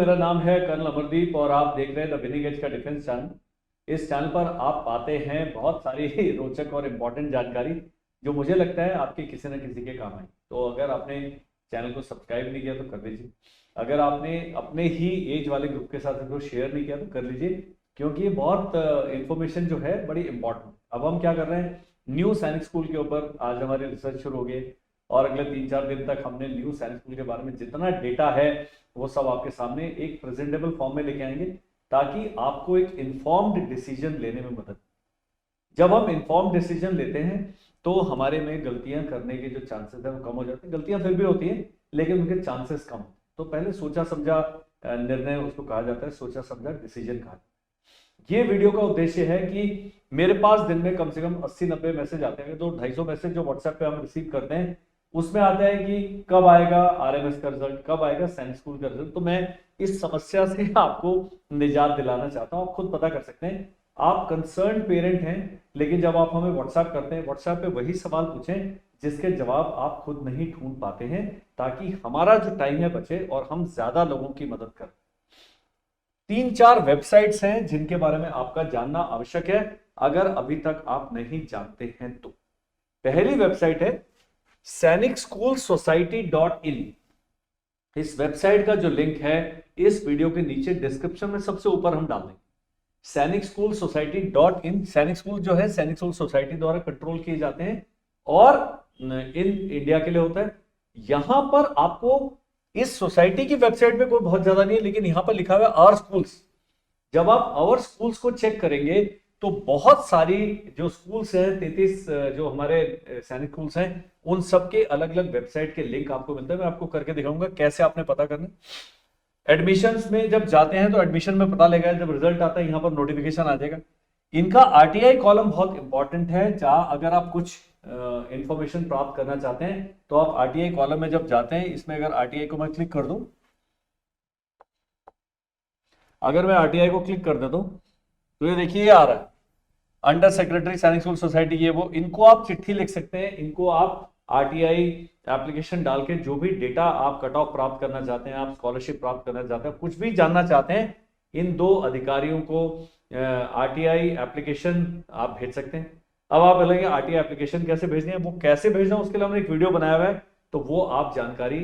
मेरा नाम है कर्नल अमरदीप और आप देख रहे हैं द विनिंग एज का डिफेंस चैनल। इस चैनल पर आप पाते हैं बहुत सारी रोचक और इम्पोर्टेंट जानकारी जो मुझे लगता है आपके किसी न किसी के काम आए। तो अगर आपने चैनल को सब्सक्राइब नहीं किया तो कर लीजिए। अगर आपने अपने ही एज वाले ग्रुप के साथ इसको शेयर नहीं किया तो कर लीजिए, क्योंकि ये बहुत इंफॉर्मेशन जो है बड़ी इंपॉर्टेंट। अब हम क्या कर रहे हैं, न्यू सैनिक स्कूल के ऊपर आज हमारी रिसर्च शुरू हो गई और अगले 3-4 दिन तक हमने न्यू सैनिक स्कूल के बारे में जितना डेटा है वो सब आपके सामने एक प्रेजेंटेबल फॉर्म में लेके आएंगे, ताकि आपको एक इन्फॉर्म्ड डिसीजन लेने में मदद। जब हम इन्फॉर्म्ड डिसीजन लेते हैं तो हमारे में गलतियां करने के जो चांसेस है वो कम हो जाते हैं। गलतियां फिर भी होती हैं लेकिन उनके चांसेस कम होते हैं। तो पहले सोचा समझा निर्णय उसको कहा जाता है, सोचा समझा डिसीजन कहा जाता है। ये वीडियो का उद्देश्य है कि मेरे पास दिन में कम से कम 80-90 मैसेज आते हैं, तो 250 मैसेज जो व्हाट्सएप पे हम रिसीव करते हैं उसमें आता है कि कब आएगा आरएमएस का रिजल्ट, कब आएगा सैनिक स्कूल का रिजल्ट। तो मैं इस समस्या से आपको निजात दिलाना चाहता हूं। आप खुद पता कर सकते हैं, आप कंसर्न पेरेंट हैं, लेकिन जब आप हमें व्हाट्सएप करते हैं, व्हाट्सएप पे वही सवाल पूछें जिसके जवाब आप खुद नहीं ढूंढ पाते हैं, ताकि हमारा जो टाइम है बचे और हम ज्यादा लोगों की मदद करें। 3-4 वेबसाइट्स हैं जिनके बारे में आपका जानना आवश्यक है, अगर अभी तक आप नहीं जानते हैं तो। पहली वेबसाइट है sainikschoolsociety.in। इस वेबसाइट का जो लिंक है इस वीडियो के नीचे डिस्क्रिप्शन में सबसे ऊपर हम डाल देंगे। sainikschoolsociety.in। सैनिक स्कूल जो है सैनिक स्कूल सोसाइटी द्वारा कंट्रोल किए जाते हैं और इन इंडिया के लिए होता है। यहां पर आपको इस सोसाइटी की वेबसाइट पे कोई बहुत ज्यादा नहीं है, लेकिन यहां पर लिखा हुआ है आवर स्कूल्स। जब आप आवर स्कूल्स को चेक करेंगे तो बहुत सारी जो स्कूल्स हैं, 33 जो हमारे सैनिक स्कूल्स हैं, उन सब के अलग अलग वेबसाइट के लिंक आपको मिलता है। मैं आपको करके दिखाऊंगा कैसे आपने पता करना। एडमिशंस में जब जाते हैं तो एडमिशन में पता लगेगा, जब रिजल्ट आता है यहाँ पर नोटिफिकेशन आ जाएगा। इनका आरटीआई कॉलम बहुत इंपॉर्टेंट है, जहां अगर आप कुछ इंफॉर्मेशन प्राप्त करना चाहते हैं तो आप आरटीआई कॉलम में जब जाते हैं, इसमें अगर आरटीआई को मैं क्लिक कर दूं, अगर मैं आरटीआई को क्लिक कर देता हूं तो ये देखिए ये आ रहा है अंडर सेक्रेटरी सैनिक स्कूल सोसाइटी। ये वो, इनको आप चिट्ठी लिख सकते हैं, इनको आप आरटीआई एप्लीकेशन डाल के जो भी डेटा आप कट ऑफ प्राप्त करना चाहते हैं, आप स्कॉलरशिप प्राप्त करना चाहते हैं, कुछ भी जानना चाहते हैं, इन दो अधिकारियों को आरटीआई एप्लीकेशन आप भेज सकते हैं। अब आप बोलेंगे आरटीआई एप्लीकेशन कैसे भेजनी है, वो कैसे भेजना है उसके लिए हमने एक वीडियो बनाया हुआ है, तो वो आप जानकारी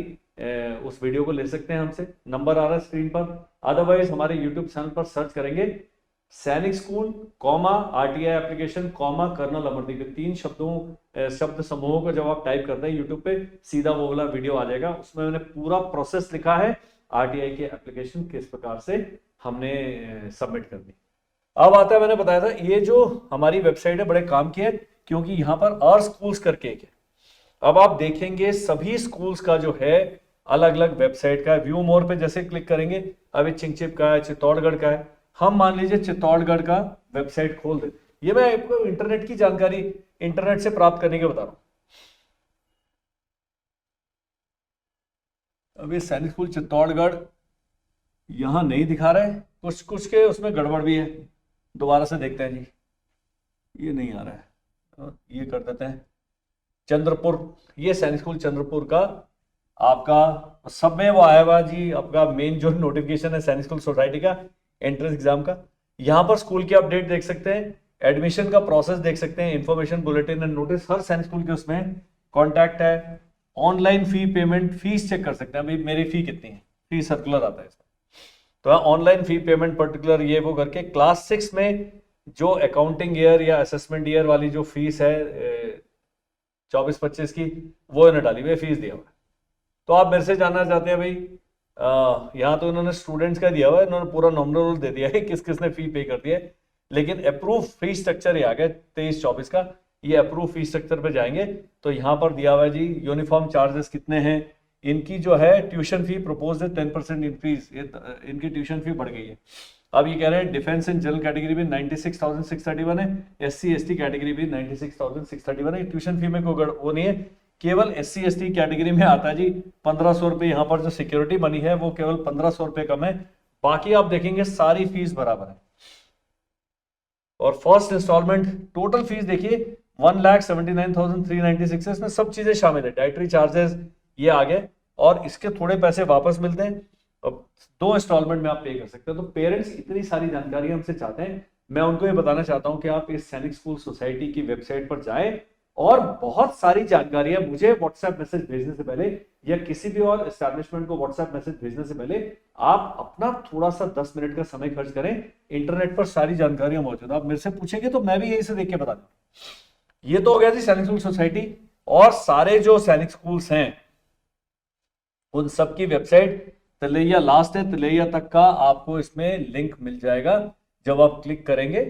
उस वीडियो को ले सकते हैं हमसे। नंबर आ रहा है स्क्रीन पर, अदरवाइज हमारे यूट्यूब चैनल पर सर्च करेंगे Sainik school comma RTI application comma colonel Amardeep, 3 शब्द समूहों को जब आप टाइप करते हैं यूट्यूब पे, सीधा वो वाला वीडियो आ जाएगा। उसमें मैंने पूरा प्रोसेस लिखा है, आरटीआई के एप्लीकेशन किस प्रकार से हमने सबमिट करनी। अब आता है, मैंने बताया था ये जो हमारी वेबसाइट है बड़े काम की है, क्योंकि यहाँ पर आवर स्कूल्स करके एक है। अब आप देखेंगे सभी स्कूल्स का जो है अलग अलग वेबसाइट का है। व्यू मोर पे जैसे क्लिक करेंगे, अभी चिंगचिप का है, चित्तौड़गढ़ का है। हम मान लीजिए चित्तौड़गढ़ का वेबसाइट खोल दे। ये मैं आपको इंटरनेट की जानकारी इंटरनेट से प्राप्त करने के बता रहा हूं। अभी सैनिक स्कूल चित्तौड़गढ़ यहां नहीं दिखा रहा है, कुछ कुछ के उसमें गड़बड़ भी है। दोबारा से देखते हैं जी, ये नहीं आ रहा है, ये कर देते हैं चंद्रपुर। ये सैनिक स्कूल चंद्रपुर का आपका सब में वो आया हुआ जी, आपका मेन जो नोटिफिकेशन है सैनिक स्कूल सोसाइटी का एंट्रेंस एग्जाम का। यहां पर स्कूल की अपडेट देख सकते हैं, एडमिशन का प्रोसेस देख सकते हैं, इन्फॉर्मेशन बुलेटिन एंड नोटिस हर सैनिक स्कूल के उसमें कॉन्टैक्ट है। Online fee payment, fees cheque कर सकते हैं, अभी मेरी फी कितनी है, फी सर्कुलर आता है इसमें, तो ऑनलाइन फी पेमेंट पर्टिकुलर ये वो करके। क्लास 6 में जो अकाउंटिंग ईयर या असेसमेंट ईयर वाली जो फीस है 24-25 की, वो इन्होंने डाली हुई फीस दिया हुआ है। तो आप मेरे से जानना चाहते हैं भाई, यहाँ तो इन्होंने स्टूडेंट्स का दिया हुआ है, इन्होंने पूरा नॉमिनल रोल दे दिया है किस किसने फी पे कर दिया है, लेकिन अप्रूव फी स्ट्रक्चर ये आ गया 23-24 का। ये अप्रूव फी स्ट्रक्चर पे जाएंगे तो यहाँ पर दिया हुआ है जी यूनिफॉर्म चार्जेस कितने हैं। इनकी जो है ट्यूशन फी प्रपोज है 10% इंक्रीज, इनकी ट्यूशन फी बढ़ गई है। अब ये कह रहे हैं डिफेंस एंड जनरल कैटेगरी में 96,631 है, SC/ST कैटेगरी भी 96,631 है। ट्यूशन फी में कोई वो नहीं है, केवल SC/ST कैटेगरी में आता है जी 1500 रुपये। यहाँ पर जो सिक्योरिटी मनी है वो केवल 1500 रुपये कम है, बाकी आप देखेंगे सारी फीस बराबर है। और फर्स्ट इंस्टॉलमेंट टोटल फीस देखिए 1,79,396 है, इसमें सब चीजें शामिल है, डाइटरी चार्जेस ये आ गए, और इसके थोड़े पैसे वापस मिलते हैं। अब 2 इंस्टॉलमेंट में आप पे कर सकते हैं। तो पेरेंट्स इतनी सारी जानकारी हमसे चाहते हैं, मैं उनको ये बताना चाहता हूं कि आप इस सैनिक स्कूल सोसाइटी की वेबसाइट पर जाएं और बहुत सारी जानकारियां मुझे व्हाट्सएप मैसेज भेजने से पहले या किसी भी और एस्टैब्लिशमेंट को व्हाट्सएप मैसेज भेजने से पहले आप अपना थोड़ा सा 10 मिनट का समय खर्च करें। इंटरनेट पर सारी जानकारियां मौजूद है, आप मेरे से पूछेंगे तो मैं भी यही से देख के बता दूं। ये तो हो गया जी सैनिक स्कूल सोसाइटी, और सारे जो सैनिक स्कूल्स हैं उन सब की वेबसाइट तलैया लास्ट है, तलैया तक का आपको इसमें लिंक मिल जाएगा जब आप क्लिक करेंगे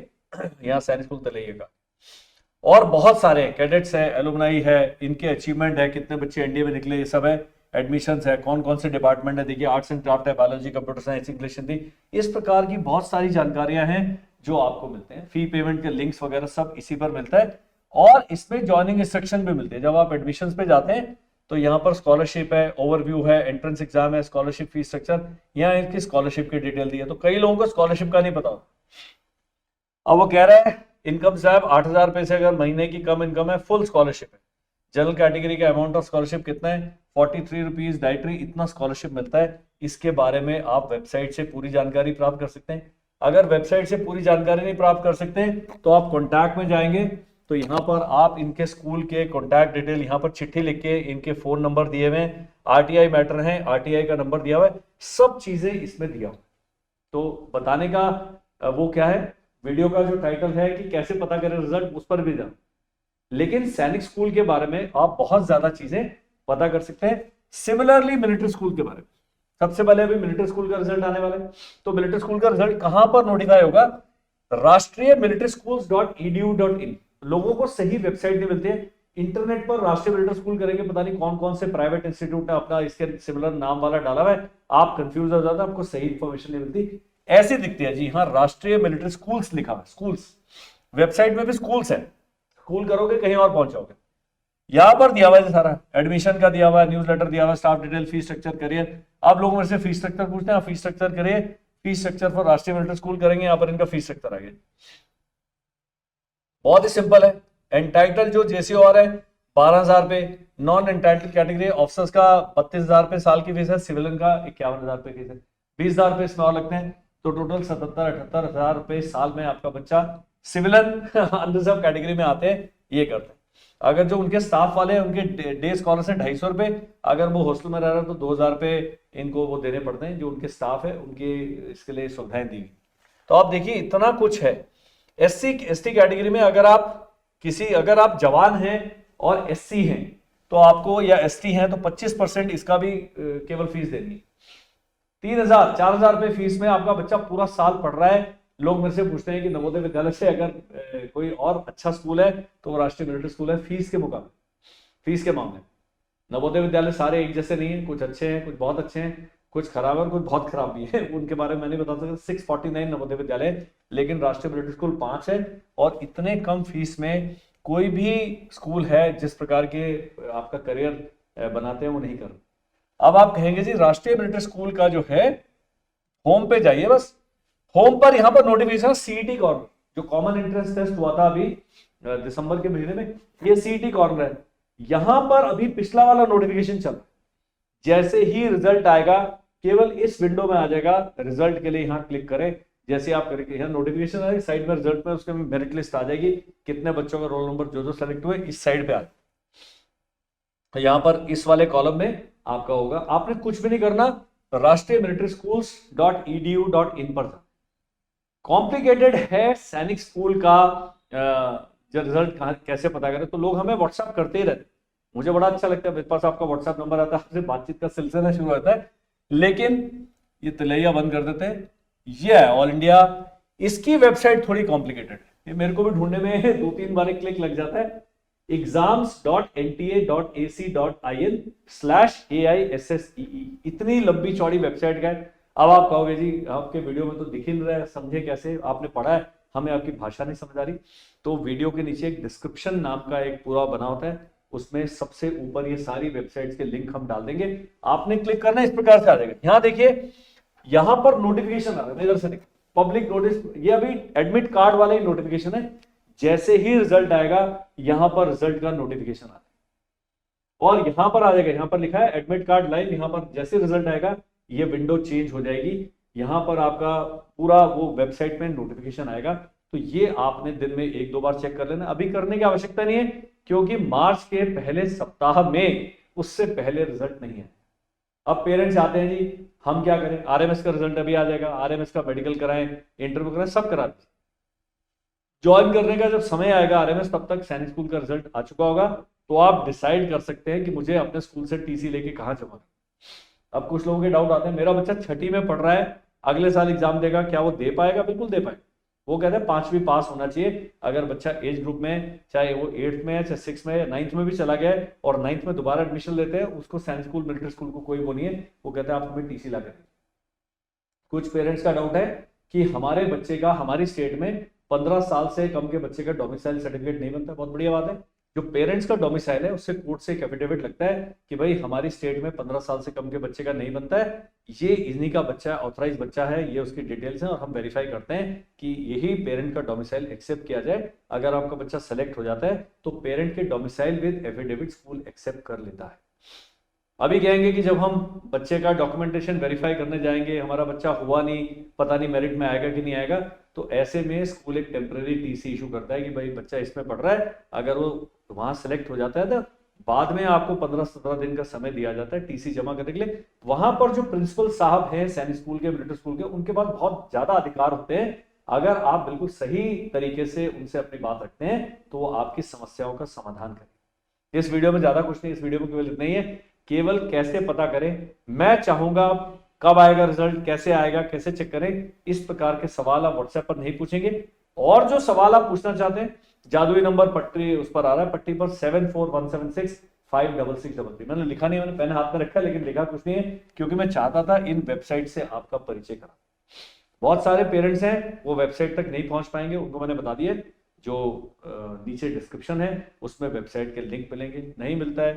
यहाँ सैनिक स्कूल तलैया का। और बहुत सारे कैडेट्स है, एलुमनाई है, इनके अचीवमेंट है, कितने बच्चे एनडीए में निकले, ये सब है। एडमिशंस है, कौन कौन से डिपार्टमेंट है, देखिए आर्ट्स एंड क्राफ्ट है, biology, computer science, English, Hindi, इस प्रकार की बहुत सारी जानकारियां हैं जो आपको मिलते हैं। फी पेमेंट के लिंक्स वगैरह सब इसी पर मिलता है, और इसमें ज्वाइनिंग इंस्ट्रक्शन भी मिलते हैं। जब आप एडमिशन पे जाते हैं तो यहाँ पर स्कॉलरशिप है, ओवरव्यू है, एंट्रेंस एग्जाम है, स्कॉलरशिप फीस स्ट्रक्चर, यहाँ इनकी स्कॉलरशिप की डिटेल दी है। तो कई लोगों को स्कॉलरशिप का नहीं पता। अब वो कह रहा है इनकम साहब 8,000 रुपए से अगर महीने की कम इनकम है, फुल स्कॉलरशिप है। जनरल कैटेगरी का अमाउंट ऑफ स्कॉलरशिप कितना है, 43 रुपीज, डाइटरी इतना स्कॉलरशिप मिलता है। इसके बारे में आप वेबसाइट से पूरी जानकारी प्राप्त कर सकते हैं। अगर वेबसाइट से पूरी जानकारी नहीं प्राप्त कर सकते तो आप कॉन्टैक्ट में जाएंगे, तो यहाँ पर आप इनके स्कूल के कॉन्टैक्ट डिटेल, यहाँ पर चिट्ठी लिख के इनके फोन नंबर दिए हुए हैं, आरटीआई मैटर है, आरटीआई का नंबर दिया हुआ है, सब चीजें इसमें दिया हुआ। तो बताने का वो क्या है, वीडियो का जो टाइटल है कि कैसे पता करें रिजल्ट, उस पर भी जाओ। लेकिन सैनिक स्कूल के बारे में आप बहुत ज्यादा चीजें पता कर सकते हैं। सिमिलरली मिलिट्री स्कूल के बारे में, सबसे पहले अभी मिलिट्री स्कूल का रिजल्ट आने वाला है। तो मिलिट्री स्कूल का रिजल्ट कहां पर नोटिफाई होगा, राष्ट्रीय मिलिट्री schools.edu.in। लोगों को सही वेबसाइट नहीं मिलती है इंटरनेट पर। राष्ट्रीय मिलिट्री स्कूल करेंगे, पता नहीं कौन कौन से प्राइवेट इंस्टीट्यूट ने अपना इसके सिमिलर नाम वाला डाला हुआ है, आप कंफ्यूज हो जाते हैं, आपको सही इंफॉर्मेशन नहीं मिलती। ऐसे दिखती है जी, हाँ राष्ट्रीय मिलिट्री स्कूल्स लिखा है, स्कूल्स, वेबसाइट में भी स्कूल्स है, स्कूल करोगे कहीं और पहुंच जाओगे। यहां पर दिया हुआ है सारा, एडमिशन का दिया हुआ है, न्यूज लेटर दिया हुआ है, staff detail, fees structure, career. आप लोग मेरे से फीस स्ट्रक्चर पूछते हैं, फीस स्ट्रक्चर करिए, फीस स्ट्रक्चर फॉर राष्ट्रीय मिलिट्री स्कूल करेंगे, यहाँ पर इनका फीस स्ट्रक्चर आ गया। बहुत ही सिंपल है। एंटाइटल जो जेसीओआर है 12,000 रुपए, नॉन एंटाइटल कैटेगरी ऑफिसर्स का 32,000 रुपए साल की फीस है, सिविलियन का 51,000 रुपए फीस है, 20,000 रुपए इसमें और लगते हैं, तो टोटल 77-78,000 रुपए साल में आपका बच्चा सिविलियन अनरिजर्व कैटेगरी में आते हैं, ये करते हैं। अगर जो उनके स्टाफ वाले हैं उनके डे स्कॉलर से 250 रुपए, अगर वो हॉस्टल में रह रहे हैं तो 2,000 रुपए इनको वो देने पड़ते हैं, जो उनके स्टाफ है उनके इसके लिए सुविधाएं दी गई। तो आप देखिए इतना कुछ है। एससी एसटी कैटेगरी में अगर आप जवान हैं और एससी हैं तो आपको, या एसटी हैं तो 25% इसका भी केवल फीस देनी है। 3,000-4,000 रुपए फीस में आपका बच्चा पूरा साल पढ़ रहा है। लोग मेरे से पूछते हैं कि नवोदय विद्यालय से अगर कोई और अच्छा स्कूल है तो राष्ट्रीय मिलिट्री स्कूल है फीस के मुकाबले, फीस के मामले। नवोदय विद्यालय सारे एक जैसे नहीं है, कुछ अच्छे हैं, कुछ बहुत अच्छे हैं, कुछ खराब है और कुछ बहुत खराब भी है, उनके बारे में मैं नहीं बता सकता। 649 नवोदय विद्यालय, लेकिन राष्ट्रीय मिलिट्री स्कूल 5 है, और इतने कम फीस में कोई भी स्कूल है जिस प्रकार के आपका करियर बनाते हैं वो नहीं कर। अब आप कहेंगे जी राष्ट्रीय मिलिट्री स्कूल का जो है होम पे जाइए, बस होम पर यहाँ पर नोटिफिकेशन सीईटी कॉर्नर, जो कॉमन एंट्रेंस टेस्ट हुआ था अभी दिसंबर के महीने में, ये सीईटी कॉर्नर है। यहां पर अभी पिछला वाला नोटिफिकेशन चल रहा है, जैसे ही रिजल्ट आएगा केवल इस विंडो में आ जाएगा, रिजल्ट के लिए यहां क्लिक करें। जैसे आप करेंगे यहाँ नोटिफिकेशन आएगी, साइड में रिजल्ट में उसके मेरिट लिस्ट आ जाएगी, कितने बच्चों का रोल नंबर जो सेलेक्ट हुए इस साइड पे आ जाए, तो यहां पर इस वाले कॉलम में आपका होगा। आपने कुछ भी नहीं करना, राष्ट्रीय मिलिट्री schools.edu.in पर जाना। कॉम्प्लिकेटेड है सैनिक स्कूल का जो रिजल्ट कैसे पता करें, तो लोग हमें व्हाट्सएप करते ही रहते, मुझे बड़ा अच्छा लगता है, मेरे पास आपका व्हाट्सएप नंबर आता है, आपसे बातचीत का सिलसिला शुरू होता है। लेकिन ये तलैया बंद कर देते हैं, ये है ऑल इंडिया, इसकी वेबसाइट थोड़ी कॉम्प्लिकेटेड है, ये मेरे को भी ढूंढने में 2-3 बार क्लिक लग जाता है। exams.nta.ac.in/AISSEE, इतनी लंबी चौड़ी वेबसाइट का है। अब आप कहोगे जी आपके वीडियो में तो दिख ही नहीं रहा है, समझे कैसे, आपने पढ़ा है, हमें आपकी भाषा नहीं समझ आ रही। तो वीडियो के नीचे एक डिस्क्रिप्शन नाम का एक पूरा बना होता है, उसमें सबसे ऊपर ये सारी वेबसाइट्स के लिंक हम डाल देंगे, आपने क्लिक करना है, इस प्रकार से आ जाएगा। यहाँ देखिए, यहाँ पर नोटिफिकेशन आ रहा है, इधर से देखिए पब्लिक नोटिस, ये अभी एडमिट कार्ड वाला ही नोटिफिकेशन है। जैसे ही रिजल्ट आएगा यहां पर रिजल्ट का नोटिफिकेशन आता है, और यहां पर आ जाएगा, यहां पर लिखा है एडमिट कार्ड लाइव, यहां पर जैसे रिजल्ट आएगा ये विंडो चेंज हो जाएगी, यहाँ पर आपका पूरा वो वेबसाइट में नोटिफिकेशन आएगा। तो ये आपने दिन में 1-2 बार चेक कर लेना, अभी करने की आवश्यकता नहीं है, क्योंकि मार्च के पहले सप्ताह में उससे पहले रिजल्ट नहीं है। अब पेरेंट्स आते हैं जी हम क्या करें, आरएमएस का रिजल्ट अभी आ जाएगा, आरएमएस का मेडिकल कराएं, इंटरव्यू कराएं, सब करा दें। ज्वाइन करने का जब समय आएगा आरएमएस, तब तक सैनिक स्कूल का रिजल्ट आ चुका होगा, तो आप डिसाइड कर सकते हैं कि मुझे अपने स्कूल से टीसी लेके कहाँ जमा करना। अब कुछ लोगों के डाउट आते हैं, मेरा बच्चा 6ठी में पढ़ रहा है, अगले साल एग्जाम देगा, क्या वो दे पाएगा? बिल्कुल दे पाएगा। वो कहते हैं 5वीं पास होना चाहिए। अगर बच्चा एज ग्रुप में, चाहे वो 8th में है, चाहे 6th में है, 9th में भी चला गया है और 9th में दोबारा एडमिशन लेते हैं, उसको सैनिक स्कूल, मिलिट्री स्कूल को कोई वो नहीं है, वो कहते हैं आप हमें टीसी ला कर। कुछ पेरेंट्स का डाउट है कि हमारे बच्चे का हमारी स्टेट में 15 साल से कम के बच्चे का डोमिसाइल सर्टिफिकेट नहीं बनता। बहुत बढ़िया बात है, जो पेरेंट्स का डोमिसाइल है उससे कोर्ट से एक एफिडेविट लगता है कि भाई हमारी स्टेट में 15 साल से कम के बच्चे का नहीं बनता है, ये इन्हीं का बच्चा ऑथराइज बच्चा है, ये उसकी डिटेल्स हैं और हम वेरीफाई करते हैं कि यही पेरेंट का डोमिसाइल एक्सेप्ट किया जाए। अगर आपका बच्चा सेलेक्ट हो जाता है तो पेरेंट के domicile with affidavit school accept कर लेता है। अभी कहेंगे कि जब हम बच्चे का डॉक्यूमेंटेशन वेरीफाई करने जाएंगे, हमारा बच्चा हुआ नहीं, पता नहीं मेरिट में आएगा कि नहीं आएगा, तो ऐसे में स्कूल एक टेम्पररी टीसी इशू करता है कि भाई बच्चा इसमें पढ़ रहा है। अगर वो वहां सेलेक्ट हो जाता है तो बाद में आपको 15-17 दिन का समय दिया जाता है टीसी जमा करने के लिए। वहां पर जो प्रिंसिपल साहब हैं सैनिक स्कूल के, मिलिट्री स्कूल के, उनके पास बहुत ज्यादा अधिकार होते हैं। अगर आप बिल्कुल सही तरीके से उनसे अपनी बात रखते हैं तो वो आपकी समस्याओं का समाधान करें। इस वीडियो में ज्यादा कुछ नहीं, इस वीडियो में केवल इतना ही है, केवल कैसे पता करें, मैं चाहूंगा कब आएगा रिजल्ट, कैसे आएगा, कैसे चेक करें, इस प्रकार के सवाल आप व्हाट्सएप पर नहीं पूछेंगे। और जो सवाल आप पूछना चाहते हैं, जादुई नंबर पट्टी उस पर आ रहा है, पट्टी पर 7417656633। मैंने लिखा नहीं, मैंने पेन हाथ में रखा, लेकिन लिखा कुछ नहीं है, क्योंकि मैं चाहता था इन वेबसाइट से आपका परिचय करा। बहुत सारे पेरेंट्स हैं वो वेबसाइट तक नहीं पहुंच पाएंगे, उनको मैंने बता दिया, जो नीचे डिस्क्रिप्शन है उसमें वेबसाइट के लिंक मिलेंगे। नहीं मिलता है,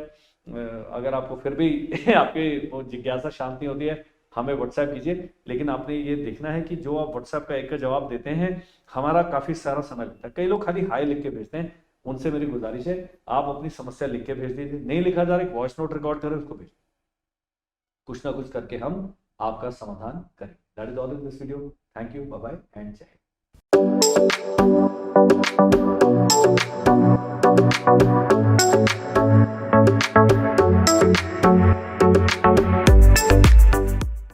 अगर आपको फिर भी आपकी वो जिज्ञासा शांति होती है, हमें व्हाट्सएप कीजिए। लेकिन आपने ये देखना है कि जो आप व्हाट्सएप का एक का जवाब देते हैं, हमारा काफी सारा समय लगता है। कई लोग खाली हाई लिख के भेजते हैं, उनसे मेरी गुजारिश है आप अपनी समस्या लिख के भेज दीजिए। नहीं लिखा जा रहा, वॉइस नोट रिकॉर्ड करें, उसको भेज, कुछ ना कुछ करके हम आपका समाधान करें। That is all in this video. Thank you, bye bye and जय हिंद।